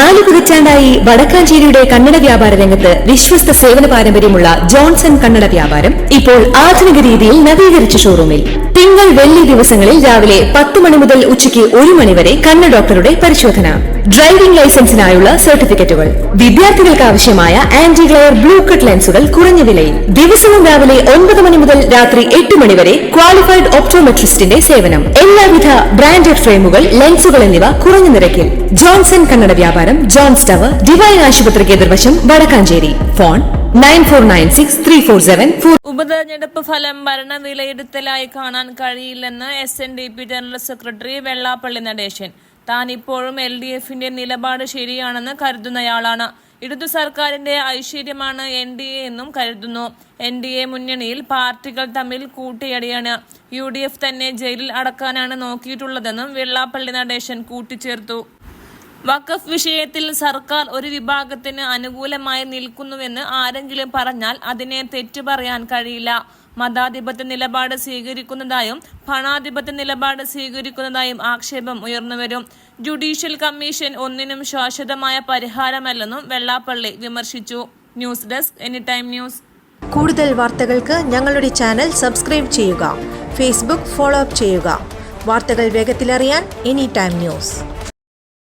4 പതിറ്റാണ്ടായി വടക്കാഞ്ചേരിയുടെ കന്നഡ വ്യാപാര രംഗത്ത് വിശ്വസ്ത സേവന പാരമ്പര്യമുള്ള ജോൺസൺ കന്നഡ വ്യാപാരം ഇപ്പോൾ ആധുനിക രീതിയിൽ നവീകരിച്ച ഷോറൂമിൽ തിങ്കൾ വെള്ളി ദിവസങ്ങളിൽ രാവിലെ 10 മണി മുതൽ ഉച്ചയ്ക്ക് 1 മണി വരെ കണ്ണ് ഡോക്ടറുടെ പരിശോധന, ഡ്രൈവിംഗ് ലൈസൻസിനായുള്ള സർട്ടിഫിക്കറ്റുകൾ, വിദ്യാർത്ഥികൾക്ക് ആവശ്യമായ ആന്റി ഗ്ലെയർ ബ്ലൂ കട്ട് ലെൻസുകൾ കുറഞ്ഞ വിലയിൽ, ദിവസവും രാവിലെ 9 മണി മുതൽ രാത്രി 8 മണി വരെ ക്വാളിഫൈഡ് ഒപ്റ്റോമെട്രിസ്റ്റിന്റെ സേവനം, എല്ലാവിധ ബ്രാൻഡഡ് ഫ്രെയിമുകൾ, ലെൻസുകൾ എന്നിവ കുറഞ്ഞ നിരക്കിൽ. ജോൺസൺ കന്നഡ വ്യാപാരം, ജോൺസ് ടവർ, ഡിവൈൻ ആശുപത്രിക്ക് എതിർവശം, വടക്കാഞ്ചേരി. ഫോൺ 94963474. ഉപതെരഞ്ഞെടുപ്പ് ഫലം ഭരണ വിലയിരുത്തലായി കാണാൻ കഴിയില്ലെന്ന് SNDP general secretary Vellappally Natesan. താൻ ഇപ്പോഴും LDFന്റെ നിലപാട് ശരിയാണെന്ന് കരുതുന്നയാളാണ്. ഇടതു സർക്കാരിന്റെ ഐശ്വര്യമാണ് NDA എന്നും കരുതുന്നു. NDA മുന്നണിയിൽ പാർട്ടികൾ തമ്മിൽ കൂട്ടിയടിയാണ്. UDF തന്നെ ജയിലിൽ അടക്കാനാണ് നോക്കിയിട്ടുള്ളതെന്നും വെള്ളാപ്പള്ളി നടേശൻ കൂട്ടിച്ചേർത്തു. വഖഫ് വിഷയത്തിൽ സർക്കാർ ഒരു വിഭാഗത്തിന് അനുകൂലമായി നിൽക്കുന്നുവെന്ന് ആരെങ്കിലും പറഞ്ഞാൽ അതിനെ തെറ്റു പറയാൻ കഴിയില്ല. മതാധിപത്യ നിലപാട് സ്വീകരിക്കുന്നതായും പണാധിപത്യ നിലപാട് സ്വീകരിക്കുന്നതായും ആക്ഷേപം ഉയർന്നുവരും. ജുഡീഷ്യൽ കമ്മീഷൻ ഒന്നിനും ശാശ്വതമായ പരിഹാരമല്ലെന്നും വെള്ളാപ്പള്ളി വിമർശിച്ചു. News desk anytime news. കൂടുതൽ വാർത്തകൾക്ക് ഞങ്ങളുടെ ചാനൽ സബ്സ്ക്രൈബ് ചെയ്യുക. ഫേസ്ബുക്ക് ഫോളോ അപ്പ് ചെയ്യുക. വാർത്തകൾ വേഗത്തിലറിയാൻ എനിടൈം ന്യൂസ്.